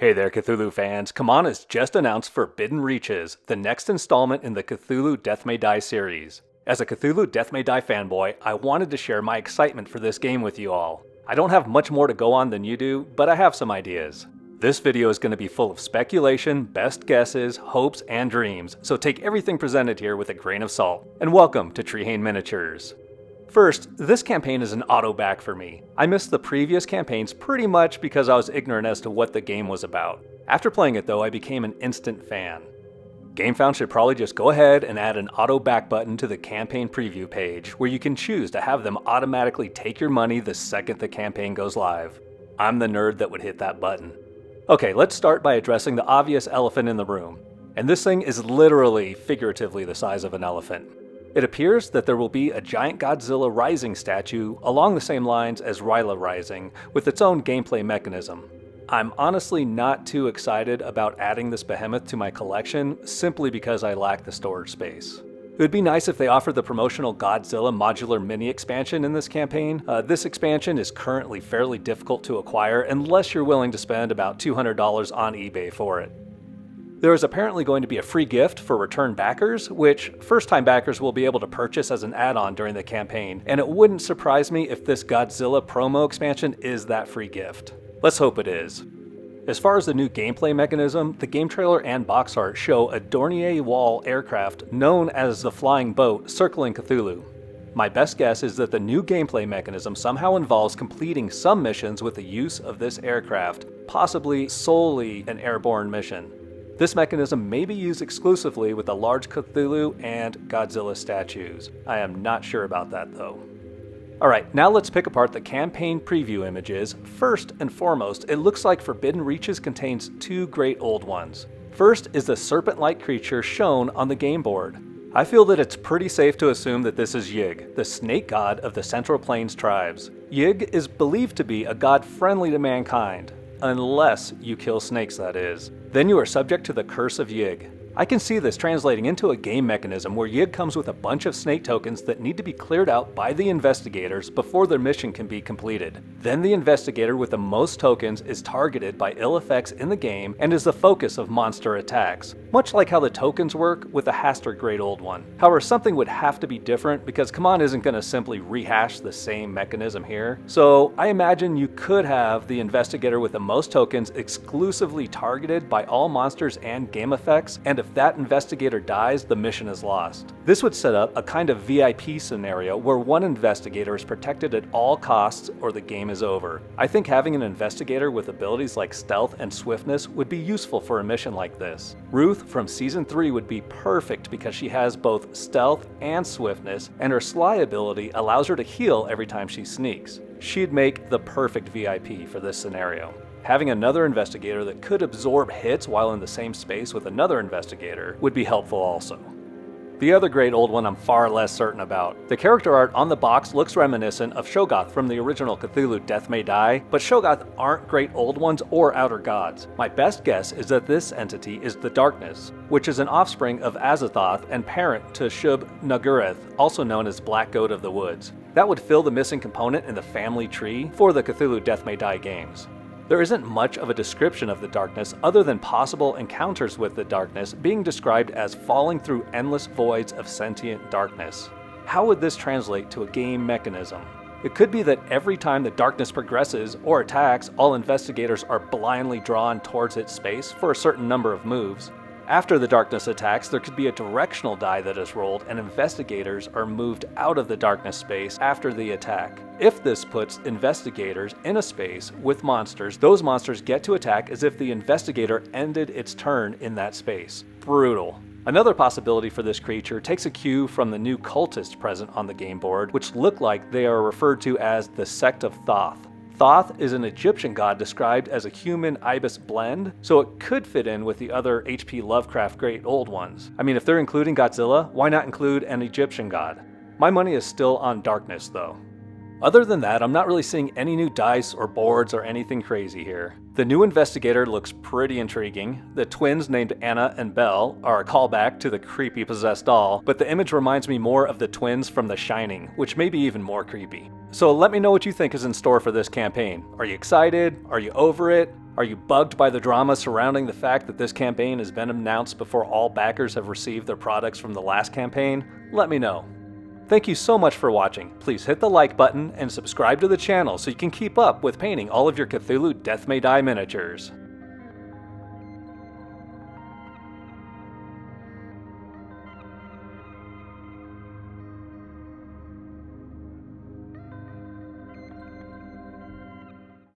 Hey there, Cthulhu fans. CMON has just announced Forbidden Reaches, the next installment in the Cthulhu Death May Die series. As a Cthulhu Death May Die fanboy, I wanted to share my excitement for this game with you all. I don't have much more to go on than you do, but I have some ideas. This video is going to be full of speculation, best guesses, hopes, and dreams, so take everything presented here with a grain of salt. And welcome to Treehane Miniatures. First, this campaign is an auto back for me. I missed the previous campaigns pretty much because I was ignorant as to what the game was about. After playing it though, I became an instant fan. GameFound should probably just go ahead and add an auto back button to the campaign preview page where you can choose to have them automatically take your money the second the campaign goes live. I'm the nerd that would hit that button. Okay, let's start by addressing the obvious elephant in the room. And this thing is literally, figuratively the size of an elephant. It appears that there will be a giant Godzilla Rising statue along the same lines as Ryla Rising, with its own gameplay mechanism. I'm honestly not too excited about adding this behemoth to my collection simply because I lack the storage space. It would be nice if they offered the promotional Godzilla modular mini expansion in this campaign. This expansion is currently fairly difficult to acquire unless you're willing to spend about $200 on eBay for it. There is apparently going to be a free gift for return backers, which first-time backers will be able to purchase as an add-on during the campaign, and it wouldn't surprise me if this Godzilla promo expansion is that free gift. Let's hope it is. As far as the new gameplay mechanism, the game trailer and box art show a Dornier Wall aircraft known as the Flying Boat circling Cthulhu. My best guess is that the new gameplay mechanism somehow involves completing some missions with the use of this aircraft, possibly solely an airborne mission. This mechanism may be used exclusively with the large Cthulhu and Godzilla statues. I am not sure about that though. Alright, now let's pick apart the campaign preview images. First and foremost, it looks like Forbidden Reaches contains two great old ones. First is the serpent-like creature shown on the game board. I feel that it's pretty safe to assume that this is Yig, the snake god of the Central Plains tribes. Yig is believed to be a god friendly to mankind. Unless you kill snakes, that is. Then you are subject to the curse of Yig. I can see this translating into a game mechanism where Yig comes with a bunch of snake tokens that need to be cleared out by the investigators before their mission can be completed. Then the investigator with the most tokens is targeted by ill effects in the game and is the focus of monster attacks, much like how the tokens work with the Haster Great Old One. However, something would have to be different because CMON isn't going to simply rehash the same mechanism here. So I imagine you could have the investigator with the most tokens exclusively targeted by all monsters and game effects, and if that investigator dies, the mission is lost. This would set up a kind of VIP scenario where one investigator is protected at all costs or the game is over. I think having an investigator with abilities like stealth and swiftness would be useful for a mission like this. Ruth from Season 3 would be perfect because she has both stealth and swiftness, and her sly ability allows her to heal every time she sneaks. She'd make the perfect VIP for this scenario. Having another investigator that could absorb hits while in the same space with another investigator would be helpful also. The other great old one I'm far less certain about. The character art on the box looks reminiscent of Shoggoth from the original Cthulhu Death May Die, but Shoggoth aren't great old ones or outer gods. My best guess is that this entity is the Darkness, which is an offspring of Azathoth and parent to Shub-Niggurath, also known as Black Goat of the Woods. That would fill the missing component in the family tree for the Cthulhu Death May Die games. There isn't much of a description of the Darkness other than possible encounters with the Darkness being described as falling through endless voids of sentient darkness. How would this translate to a game mechanism? It could be that every time the Darkness progresses or attacks, all investigators are blindly drawn towards its space for a certain number of moves. After the Darkness attacks, there could be a directional die that is rolled and investigators are moved out of the Darkness space after the attack. If this puts investigators in a space with monsters, those monsters get to attack as if the investigator ended its turn in that space. Brutal. Another possibility for this creature takes a cue from the new cultists present on the game board, which look like they are referred to as the Sect of Thoth. Thoth is an Egyptian god described as a human ibis blend, so it could fit in with the other H.P. Lovecraft great old ones. I mean, if they're including Godzilla, why not include an Egyptian god? My money is still on Darkness though. Other than that, I'm not really seeing any new dice or boards or anything crazy here. The new investigator looks pretty intriguing. The twins named Anna and Belle are a callback to the creepy possessed doll, but the image reminds me more of the twins from The Shining, which may be even more creepy. So let me know what you think is in store for this campaign. Are you excited? Are you over it? Are you bugged by the drama surrounding the fact that this campaign has been announced before all backers have received their products from the last campaign? Let me know. Thank you so much for watching. Please hit the like button and subscribe to the channel so you can keep up with painting all of your Cthulhu Death May Die miniatures.